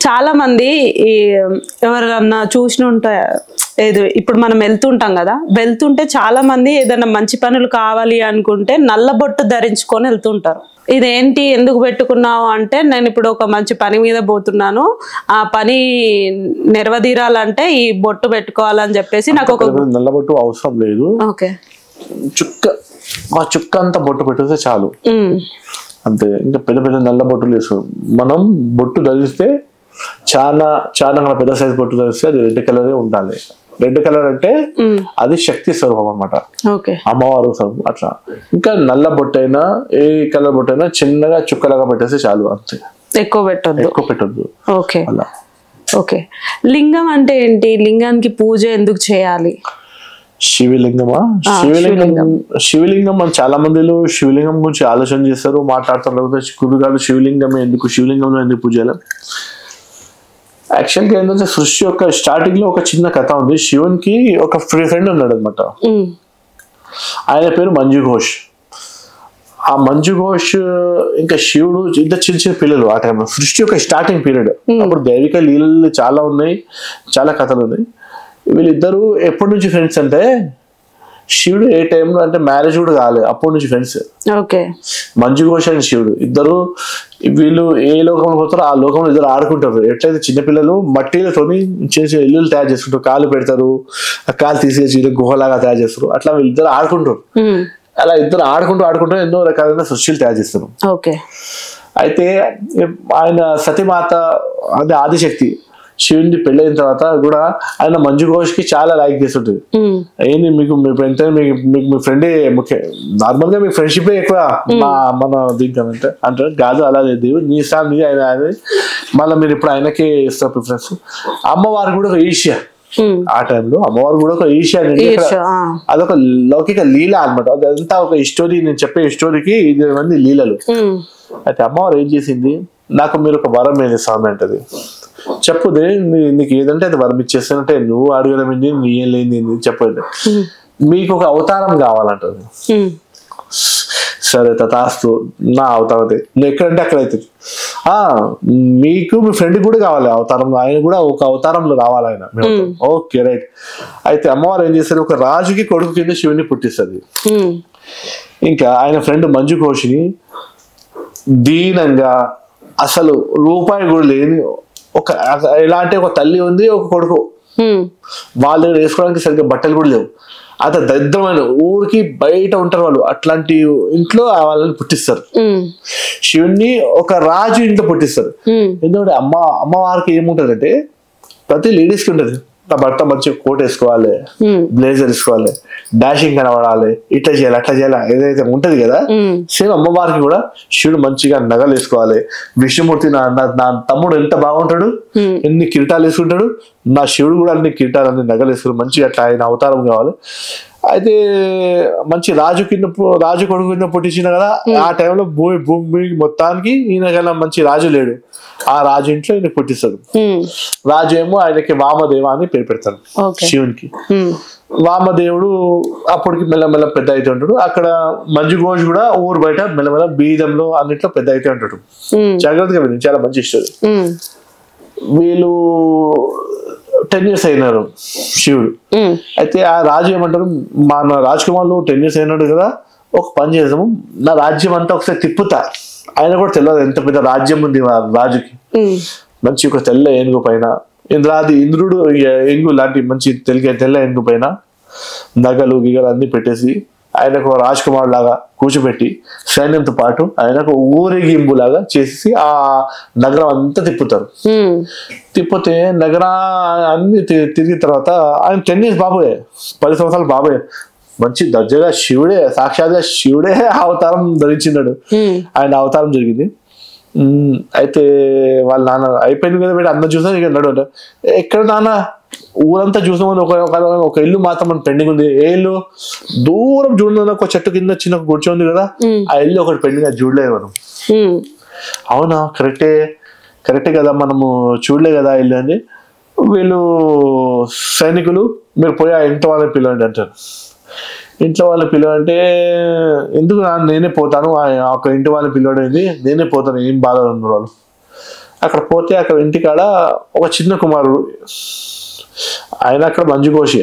చాలా మంది ఈ ఎవరన్నా చూసిన ఉంటా ఏదో ఇప్పుడు మనం వెళ్తుంటాం కదా, వెళ్తుంటే చాలా మంది ఏదైనా మంచి పనులు కావాలి అనుకుంటే నల్ల బొట్టు ధరించుకొని వెళ్తుంటారు. ఇదేంటి ఎందుకు పెట్టుకున్నావు అంటే, నేను ఇప్పుడు ఒక మంచి పని మీద పోతున్నాను, ఆ పని నెరవేరాలంటే ఈ బొట్టు పెట్టుకోవాలని చెప్పేసి నాకు ఒక నల్ల బొట్టు అవసరం లేదు. ఓకే, చుక్క అంతా బొట్టు పెట్టేస్తే చాలు అంతే. ఇంకా పెద్ద పెద్ద నల్ల బొట్టులు వేసుకో. మనం బొట్టు ధరిస్తే చాలా చాలా పెద్ద సైజ్ బొట్టు ధరిస్తే అది రెడ్ కలరే ఉండాలి. రెడ్ కలర్ అంటే అది శక్తి స్వరూపం అన్నమాట, అమ్మవారు స్వరూపం. అట్లా ఇంకా నల్ల బొట్టు అయినా ఏ కలర్ బొట్టు అయినా చిన్నగా చుక్కలాగా పెట్టేస్తే చాలు అంతే, ఎక్కువ పెట్టద్దు. Okay okay. లింగం అంటే ఏంటి? లింగానికి పూజ ఎందుకు చేయాలి? శివలింగం అని చాలా మందిలో శివలింగం గురించి ఆలోచన చేస్తారు, మాట్లాడతారు. గురుగారు శివలింగం ఎందుకు, శివలింగంలో ఎందుకు పూజ చేయాలి? యాక్చువల్గా ఏంటంటే సృష్టి యొక్క స్టార్టింగ్ లో ఒక చిన్న కథ ఉంది. శివునికి ఒక ఫ్రెండ్ ఉన్నాడు అనమాట, ఆయన పేరు మంజు ఘోష్. ఆ మంజు ఘోష్ ఇంకా శివుడు ఇద్దరు చిన్న చిన్న పిల్లలు ఆ టైంలో, సృష్టి యొక్క స్టార్టింగ్ పీరియడ్. అప్పుడు దైవిక లీలలు చాలా ఉన్నాయి, చాలా కథలు ఉన్నాయి. వీళ్ళిద్దరు ఎప్పటి నుంచి ఫ్రెండ్స్ అంటే, శివుడు ఏ టైంలో అంటే మ్యారేజ్ కూడా కాలేదు అప్పటి నుంచి ఫ్రెండ్స్. మంజు ఘోష్ అండ్ శివుడు ఇద్దరు, వీళ్ళు ఏ లోకంలో పోతారో ఆ లోకంలో ఇద్దరు ఆడుకుంటారు. ఎట్లయితే చిన్నపిల్లలు మట్టిలతోని చిన్న చిన్న ఇల్లులు తయారు చేసుకుంటారు, కాలు పెడతారు, ఆ కాలు తీసేసి గుహలాగా తయారు చేస్తారు. అట్లా వీళ్ళిద్దరు ఆడుకుంటారు. అలా ఇద్దరు ఆడుకుంటూ ఎన్నో రకాలైన సృష్టిలు తయారు చేస్తారు. అయితే ఆయన సతీమాత అంటే ఆదిశక్తి శివుని పెళ్ళైన తర్వాత కూడా ఆయన మంజు ఘోష్ కి చాలా లైక్ చేస్తుంటది. ఏంది మీకు ఎంత మీకు మీ ఫ్రెండే ముఖ్యం, నార్మల్ గా మీ ఫ్రెండ్షిప్ ఎక్కువ మన దీనికంటే అంటారు. కాదు అలా లేదు, నీ ఇష్టం ఆయన మళ్ళీ మీరు ఇప్పుడు ఆయనకే ఇస్తారు ప్రిఫరెన్స్. అమ్మవారు కూడా ఒక ఈర్ష్య ఆ టైంలో, అమ్మవారు కూడా ఒక ఈర్ష్య అనేది అదొక లౌకిక లీల అనమాట. అదంతా ఒక స్టోరీ, నేను చెప్పే స్టోరీకి ఇది మంది లీలలు. అయితే అమ్మవారు ఏం చేసింది, నాకు మీరు ఒక వరం ఏది స్వామి అంటది, చెప్పుదే నీకు ఏదంటే అది వరం ఇచ్చేస్తానంటే, నువ్వు అడగడం ఏంటి, నీ ఏం లేని చెప్పండి, మీకు ఒక అవతారం కావాలంటది. సరే తథాస్తు, నా అవతారం అయితే నువ్వు ఎక్కడంటే అక్కడైతే మీకు మీ ఫ్రెండ్ కూడా కావాలి అవతారం, ఆయన కూడా ఒక అవతారంలో రావాలి ఆయన. Okay right. అయితే అమ్మవారు ఏం చేస్తారు, ఒక రాజుకి కొడుకు కింద శివుని పుట్టిస్తుంది. ఇంకా ఆయన ఫ్రెండ్ మంజు ఘోష్ని దీనంగా అసలు రూపాయి కూడా లేని ఒక ఎలా అంటే ఒక తల్లి ఉంది, ఒక కొడుకు, వాళ్ళు వేసుకోవడానికి సరిగ్గా బట్టలు కూడా లేవు, అంత దరిద్రమైన ఊరికి బయట ఉంటారు వాళ్ళు. అట్లాంటి ఇంట్లో వాళ్ళని పుట్టిస్తారు. శివుణ్ణి ఒక రాజు ఇంట్లో పుట్టిస్తారు. ఎందుకంటే అమ్మవారికి ఏముంటది అంటే, ప్రతి లేడీస్ కి ఉంటది, నా భర్త మంచిగా కోట్ వేసుకోవాలి, బ్లేజర్ వేసుకోవాలి, డాషింగ్ కనబడాలి, ఇట్లా చేయాలి అట్లా చేయాలి ఏదైతే ఉంటది కదా, సేమ్ అమ్మవారికి కూడా శివుడు మంచిగా నగలు వేసుకోవాలి. విష్ణుమూర్తి నా తమ్ముడు ఎంత బాగుంటాడు, ఎన్ని కిరీటాలు వేసుకుంటాడు, నా శివుడు కూడా అన్ని కిరీటాలు అన్ని నగలు వేసుకుని మంచిగా అట్లా ఆయన అవతారం కావాలి. అయితే మంచి రాజు కొడుకు కింద పుట్టించిన కదా, ఆ టైంలో భూమి మొత్తానికి ఈయన కన్నా మంచి రాజు లేడు. ఆ రాజు ఇంట్లో ఈయన పుట్టిస్తాడు. రాజు ఏమో ఆయనకి వామదేవ అని పేరు పెడతాడు శివునికి. వామదేవుడు అప్పటికి మెల్లమెల్ల పెద్ద అయితే ఉంటాడు. అక్కడ మంజు ఘోష్ కూడా ఊరు బయట మెల్లమెల్ల బీదంలో అన్నిట్లో పెద్ద అయితే ఉంటాడు. జాగ్రత్తగా విని, చాలా మంచి ఇష్టం. వీళ్ళు 10 years అయినారు శివుడు. అయితే ఆ రాజు ఏమంటారు, మన రాజకుమారులు 10 years అయినాడు కదా, ఒక పని చేద్దాము, నా రాజ్యం అంతా ఒకసారి తిప్పుతా. ఆయన కూడా తెలియదు ఎంత పెద్ద రాజ్యం ఉంది రాజుకి. మంచి ఒక తెల్ల ఏనుగు పైన ఇంద్రుడు ఏనుగు లాంటి మంచి తెల్ల ఏనుగు పైన నగలు గిగలు అన్ని పెట్టేసి ఆయనకు రాజకుమారు లాగా కూర్చోబెట్టి సైన్యంతో పాటు ఆయనకు ఊరేగింపు లాగా చేసి ఆ నగరం అంతా తిప్పుతారు. తిప్పితే నగరం అన్ని తిరిగిన తర్వాత ఆయన 10 years బాబోయే, 10 సంవత్సరాలు బాబోయే, మంచి దర్జాగా శివుడే, సాక్షాత్గా శివుడే అవతారం ధరించినాడు. ఆయన అవతారం జరిగింది. అయితే వాళ్ళ నాన్న అయిపోయింది కదా వీడు, అందరు చూసాను ఇక నడు, ఎక్కడ నాన్న ఊరంతా చూసామని ఒక ఇల్లు మాత్రం మనం పెండింగ్ ఉంది. ఏ ఇల్లు? దూరం చూడలేదు, ఒక చెట్టు కింద చిన్న గుడిచి ఉంది కదా, ఆ ఇల్లు ఒకటి పెండింగ్, అది చూడలేదు మనం. అవునా, కరెక్టే కదా, మనము చూడలే కదా ఇల్లు అని. వీళ్ళు సైనికులు, మీరు పోయి ఆ ఇంట్లో వాళ్ళని పిలవండి అంటారు. ఇంట్లో వాళ్ళని పిలవంటే, ఎందుకు నేనే పోతాను, ఒక ఇంటి వాళ్ళని పిలవడేది, నేనే పోతాను, ఏం బాధ ఉన్నారు వాళ్ళు. అక్కడ పోతే అక్కడ ఇంటికాడ ఒక చిన్న కుమారుడు, ఆయన అక్కడ మంజుఘోషి,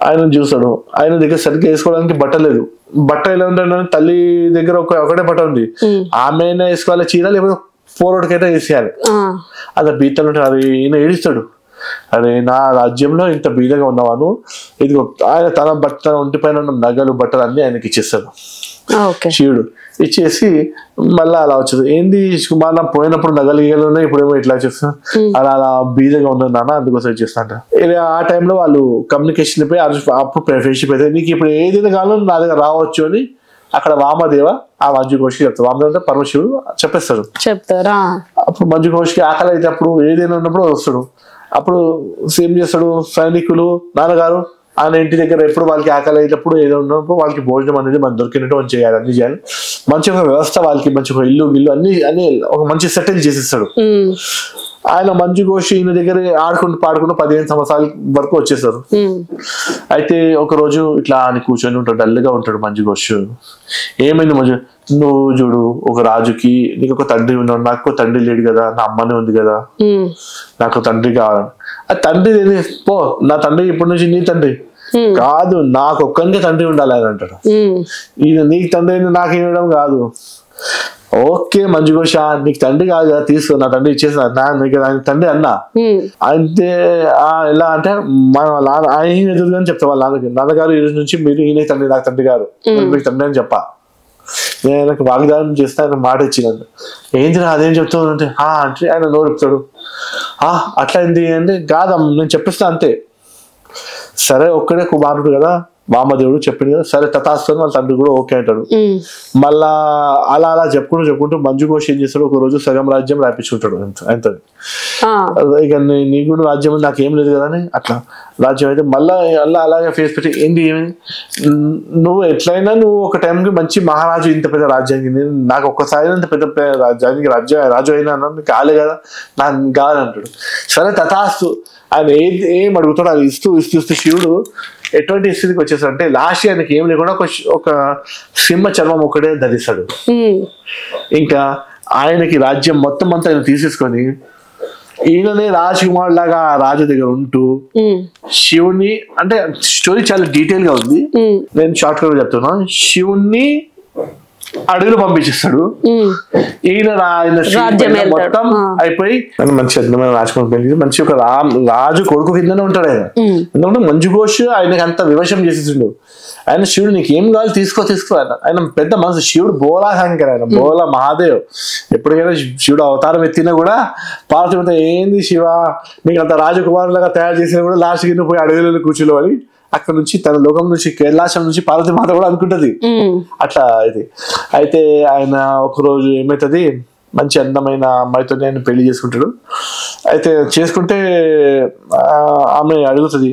ఆయన చూస్తాడు. ఆయన దగ్గర సరిగ్గా వేసుకోవడానికి బట్ట లేదు. బట్ట ఎలా ఉంటాడు, తల్లి దగ్గర ఒకటే బట్ట ఉంది, ఆమె వేసుకోవాలి చీర, లేకపోతే పోరోడికైతే వేసేయాలి. అలా బీతలు ఉంటాడు. అది ఈయన ఏడుస్తాడు, అరే నా రాజ్యంలో ఇంత బీదగా ఉన్నవాను, ఇది ఆయన తన బట్ట ఒంటి పైన ఉన్న నగలు బట్టలు అన్ని ఆయనకి ఇచ్చేస్తాడు శివుడు. ఇచ్చేసి మళ్ళీ అలా వచ్చేది, ఏంది కుమార్ పోయినప్పుడు నగలు గీగలు ఉన్నాయి, ఇప్పుడేమో ఇట్లా చేస్తా, అలా అలా బీదగా ఉన్నది నాన్న, అందుకోసం ఇచ్చేస్తాంట. ఆ టైంలో వాళ్ళు కమ్యూనికేషన్ పోయి అప్పుడు ఫ్రెండ్షిప్ అయితే నీకు ఇప్పుడు ఏదైనా కాలం నా దగ్గర రావచ్చు అని అక్కడ వామదేవ ఆ మంజుఘోషి చెప్తారు. వామదేవ అంటే పరమశివుడు చెప్తారా. అప్పుడు మంజుఘోషికి ఆకలి అయితే అప్పుడు ఏదైనా ఉన్నప్పుడు వస్తాడు. అప్పుడు సేమ్ చేస్తాడు, సైనికులు నాన్నగారు ఆయన ఇంటి దగ్గర ఎప్పుడు వాళ్ళకి ఆకలి అయినప్పుడు ఏదో ఉన్నప్పుడు వాళ్ళకి భోజనం అనేది మనం దొరికినట్టు మనం చేయాలి, అన్ని చేయాలి, మంచి ఒక వ్యవస్థ వాళ్ళకి, మంచి ఒక ఇల్లు అన్ని ఒక మంచి సెటిల్ చేసిస్తాడు. ఆయన మంజుఘోషి ఈయన దగ్గర ఆడుకుంటూ పాడుకుంటూ 15 సంవత్సరాల వరకు వచ్చేసారు. అయితే ఒక రోజు ఇట్లా అని కూర్చొని ఉంటాడు, డల్గా ఉంటాడు మంజుఘోషి. ఏమైంది మంజు, నువ్వు చూడు ఒక రాజుకి నీకు ఒక తండ్రి ఉన్నాడు, నాకు తండ్రి లేడు కదా, నా అమ్మనే ఉంది కదా, నాకు తండ్రి కావాలి. ఆ తండ్రి పో, నా తండ్రి ఇప్పటి నుంచి నీ తండ్రి కాదు, నాకు ఒక్కరికే తండ్రి ఉండాలి అని అంటాడు. ఈయన నీకు తండ్రి నాకు ఇవ్వడం కాదు, ఓకే మంజుఘోష నీకు తండ్రి కాదు కదా, తీసుకో, నా తండ్రి ఇచ్చేసిన ఆయన తండ్రి అన్నా. అంటే ఎలా అంటే మన ఆయన ఎదురుగానే చెప్తా వాళ్ళ నాన్నగారు ఈ రోజు నుంచి మీరు ఈయన తండ్రి, నాకు తండ్రి గారు, మీకు తండ్రి అని చెప్పా. నేను ఆయనకు వాగ్దానం చేస్తే ఆయన మాట ఇచ్చినాను. ఏంటి అదేం చెప్తాను అంటే అంటే ఆయన నోరుపుతాడు. అట్లా ఏంటి అంటే కాదమ్మ నేను చెప్పిస్తా అంతే. సరే ఒక్కడే కుమారుడు కదా, వామదేవుడు చెప్పింది కదా, సరే తథాస్తు వాళ్ళ తండ్రి కూడా ఓకే అంటాడు. మళ్ళా అలా అలా చెప్పుకుంటూ మంజుఘోషి ఏం చేస్తాడు, ఒక రోజు సగం రాజ్యం రాయించుకుంటాడు ఆయనతో. ఇక నీ కూడా రాజ్యం నాకేం లేదు కదా అని అట్లా రాజ్యం అయితే మళ్ళా అలాగే ఫేస్ పెట్టి ఏంటి నువ్వు ఎట్లయినా నువ్వు ఒక టైంకి మంచి మహారాజు, ఇంత పెద్ద రాజ్యానికి నాకు ఒక్కసారి ఇంత పెద్ద రాజ్యానికి రాజు అయినా కాలే కదా, నాకు కావాలంటాడు. సరే తథాస్తు ఆయన ఏం అడుగుతాడు అది ఇస్తూ శివుడు ఎటువంటి స్థితికి వచ్చేసాడు అంటే లాస్ట్ ఆయనకి ఏం లేకుండా ఒక సింహ చర్మం ఒకటే ధరిస్తాడు. ఇంకా ఆయనకి రాజ్యం మొత్తం అంతా ఆయన తీసేసుకొని ఈయననే రాజకుమారుడు లాగా రాజు దగ్గర ఉంటూ శివుణ్ణి, అంటే స్టోరీ చాలా డీటెయిల్ గా ఉంది, నేను షార్ట్ కట్ చెప్తున్నా. శివుణ్ణి అడవులు పంపించేస్తాడు, ఈయన మొత్తం అయిపోయి మంచి అద్భుతమైన రాజకుమారి మంచి ఒక రాజు కొడుకు కిందనే ఉంటాడు ఆయన. ఎందుకంటే మంజుఘోషి ఆయనకి అంత వివశం చేసేసిండు. ఆయన శివుడు నీకు ఏం కావాలి తీసుకో ఆయన పెద్ద మనసు. శివుడు బోలా శంకర్, ఆయన బోలా మహాదేవ్. ఎప్పటికైనా శివుడు అవతారం ఎత్తినా కూడా పార్వతి ఏంది శివ నీకు అంత రాజకుమారులాగా తయారు చేసినా కూడా లాస్ట్ కింద పోయి అడవిలో కూర్చోవాలి, అక్కడ నుంచి తన లోకం నుంచి కైలాసం నుంచి పార్వతి మాత కూడా అనుకుంటది అట్లా. ఇది అయితే ఆయన ఒకరోజు ఏమైతుంది, మంచి అందమైన అమ్మాయితో ఆయన పెళ్లి చేసుకుంటాడు. అయితే చేసుకుంటే ఆమె అడుగుతుంది,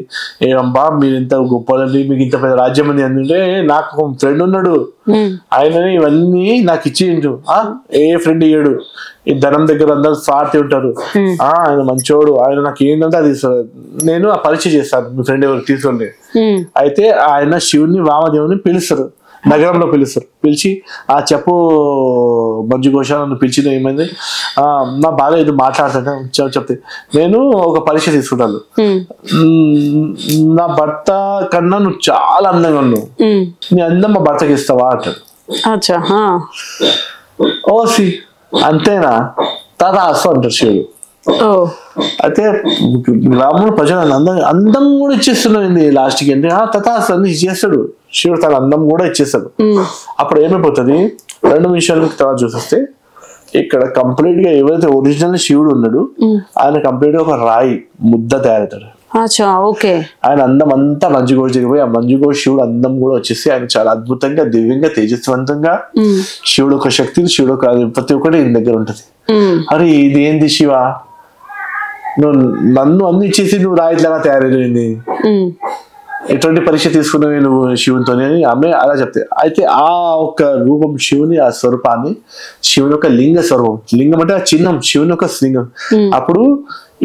ఏమబ్బా మీరు ఇంత గొప్పదండి, మీకు ఇంత పెద్ద రాజ్యం ఉంది అంటే, నాకు ఒక ఫ్రెండ్ ఉన్నాడు ఆయనని ఇవన్నీ నాకు ఇచ్చేయండు. ఏ ఫ్రెండ్ ఇయ్యడు, ఈ ధనం దగ్గర అందరు స్వార్థి ఉంటారు, ఆయన మంచోడు, ఆయన నాకు ఏంటంటే అది నేను ఆ పరిచయం చేస్తాను మీ ఫ్రెండ్ ఎవరు తీసుకోండి. అయితే ఆయన శివుని వామదేవుని పిలుస్తారు, నగరంలో పిలుస్తారు. పిలిచి చెప్పు మంజుఘోష నన్ను పిలిచింది ఏమైంది, నా బాగా ఇది మాట్లాడుతుంటే చెప్తే నేను ఒక పరీక్ష తీసుకుంటాను, నా భర్త కన్నా నువ్వు చాలా అందంగా ఉన్నావు, నీ అందం మా భర్తకి ఇస్తావా అంటాడు. ఓసి అంతేనా తదాస్తు అంటారు శివుడు. అయితే రాముడు ప్రజలు అందం కూడా ఇచ్చేస్తున్నాడు లాస్ట్ కి అంటే తథాస్తు అన్ని చేస్తాడు శివుడు, తన అందం కూడా ఇచ్చేస్తాడు. అప్పుడు ఏమైపోతుంది, 2 నిమిషాల తర్వాత చూస్తే ఇక్కడ కంప్లీట్ గా ఎవరైతే ఒరిజినల్ శివుడు ఉన్నాడు ఆయన కంప్లీట్ గా ఒక రాయి ముద్ద తయారవుతాడు. ఆయన అందం అంతా మంజుఘోషి జరిగిపోయి ఆ మంజుఘోషి శివుడు అందం కూడా వచ్చేసి ఆయన చాలా అద్భుతంగా దివ్యంగా తేజస్వంతంగా శివుడు ఒక శక్తి, శివుడు ఒక ప్రతి ఒక్కటి ఈయన దగ్గర ఉంటది. అరే ఇదేంది శివ, నువ్వు నన్ను అన్ని ఇచ్చేసి నువ్వు రాయిట్లాగా తయారైంది, ఎటువంటి పరీక్ష తీసుకున్నావు నువ్వు శివునితో అని ఆమె అలా చెప్తే. అయితే ఆ ఒక్క రూపం శివుని, ఆ స్వరూపాన్ని శివుని యొక్క లింగ స్వరూపం, లింగం అంటే ఆ చిహ్నం శివుని యొక్క లింగం. అప్పుడు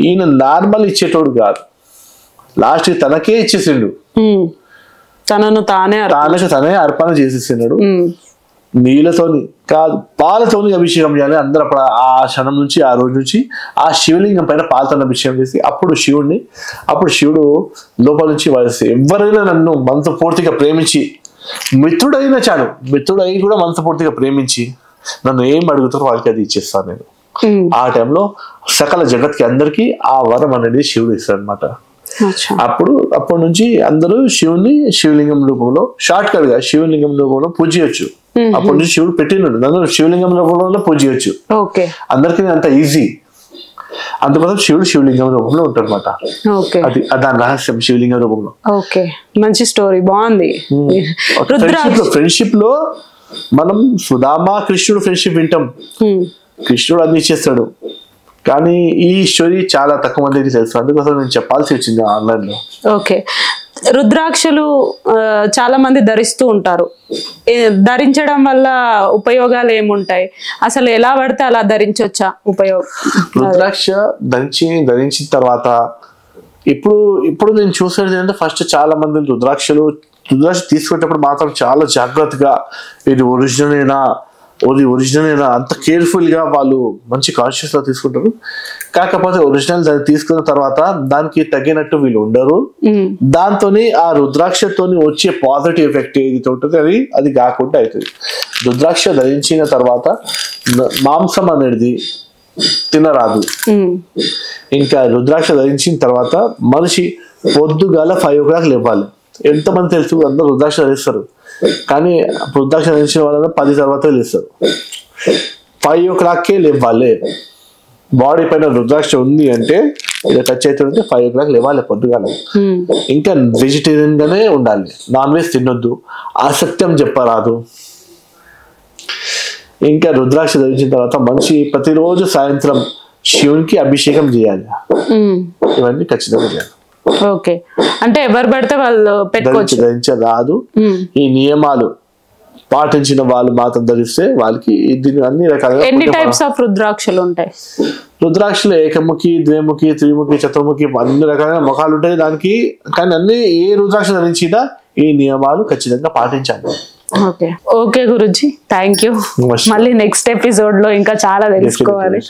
ఈయన నార్మల్ ఇచ్చేటోడు కాదు, లాస్ట్ తనకే ఇచ్చేసిండు, తనను తానే అర్పణ చేసేసినాడు. నీళ్ళతోని కాదు పాలతోని అభిషేకం చేయాలి అందరూ. అప్పుడు ఆ క్షణం నుంచి ఆ రోజు నుంచి ఆ శివలింగం పైన పాలతో అభిషేకం చేసి అప్పుడు శివుడు లోపల నుంచి వలసి ఎవరైనా నన్ను మనస్ఫూర్తిగా ప్రేమించి మిత్రుడైనా చాలు, మిత్రుడై కూడా మనస్ఫూర్తిగా ప్రేమించి నన్ను ఏం అడుగుతారో వాళ్ళకి అది ఇచ్చేస్తాను నేను. ఆ టైంలో సకల జగత్కి అందరికి ఆ వరం అనేది శివుడు ఇస్తాడు అనమాట. అప్పటి నుంచి అందరూ శివలింగం రూపంలో షార్ట్ కట్ గా శివలింగం రూపంలో పూజయొచ్చు. అప్పటి నుంచి శివుడు పెట్టినాడు నన్ను శివలింగం రూపంలో పూజయొచ్చు. అందరికీ అంత ఈజీ. అందుకోసం శివలింగం రూపంలో ఉంటాడు అనమాట. అది దాని రహస్యం శివలింగం రూపంలో. మంచి స్టోరీ, బాగుంది. ఫ్రెండ్షిప్ లో మనం సుధామ కృష్ణుడు ఫ్రెండ్షిప్ వింటాం, కృష్ణుడు అన్ని ఇచ్చేస్తాడు. కానీ ఈ స్టోరీ చాలా తక్కువ మందికి తెలుసు, అందుకోసం నేను చెప్పాల్సి వచ్చింది ఆన్లైన్ లో. ఓకే, రుద్రాక్షలు చాలా మంది ధరిస్తూ ఉంటారు. ధరించడం వల్ల ఉపయోగాలు ఏముంటాయి? అసలు ఎలా పడితే అలా ధరించొచ్చా? ఉపయోగం రుద్రాక్ష ధరించిన తర్వాత ఇప్పుడు నేను చూసేది ఏంటంటే ఫస్ట్ చాలా మంది రుద్రాక్ష తీసుకునేటప్పుడు మాత్రం చాలా జాగ్రత్తగా ఇది ఒరిజినల్ అంత కేర్ఫుల్ గా వాళ్ళు మంచి కాన్షియస్ గా తీసుకుంటారు. కాకపోతే ఒరిజినల్ దాన్ని తీసుకున్న తర్వాత దానికి తగినట్టు వీళ్ళు ఉండరు. దాంతోని ఆ రుద్రాక్షతోని వచ్చే పాజిటివ్ ఎఫెక్ట్ ఏదైతే ఉంటుంది అది కాకుండా అవుతుంది. రుద్రాక్ష ధరించిన తర్వాత మాంసం అనేది తినరాదు. ఇంకా రుద్రాక్ష ధరించిన తర్వాత మనిషి పొద్దుగాల 5 o'clock లేవాలి. ఎంతమంది తెలుసు అందరూ రుద్రాక్ష ధరిస్తారు, కానీ రుద్రాక్ష ధరించిన వాళ్ళ 10 తర్వాత లేస్తారు. 5 o'clock లేవాలి. బాడీ పైన రుద్రాక్ష ఉంది అంటే ఇలా టచ్ అవుతుందంటే 5 o'clock లేవాలి పొద్దుగాల. ఇంకా వెజిటేరియన్ గానే ఉండాలి, నాన్ వెజ్ తినొద్దు, అసత్యం చెప్పరాదు. ఇంకా రుద్రాక్ష ధరించిన తర్వాత మనిషి ప్రతిరోజు సాయంత్రం శివునికి అభిషేకం చేయాలి. ఇవన్నీ ఖచ్చితంగా చేయాలి. ఓకే, అంటే ఎవరు పడితే వాళ్ళు ధరించరాదు. ఈ నియమాలు పాటించిన వాళ్ళు మాత్రం ధరిస్తే వాళ్ళకి దీని అన్ని రకాలుగా. ఎన్ని టైప్స్ ఆఫ్ రుద్రాక్షలు ఉంటాయి? రుద్రాక్షలు ఏకముఖి, ద్విముఖి, త్రిముఖి, చతుర్ముఖి అన్ని రకాల ముఖాలు ఉంటాయి దానికి. కానీ అన్ని ఏ రుద్రాక్ష ధరించినా ఈ నియమాలు ఖచ్చితంగా పాటించాలి. Okay Guruji, thank you. మళ్ళీ నెక్స్ట్ ఎపిసోడ్ లో ఇంకా చాలా తెలుసుకోవాలి.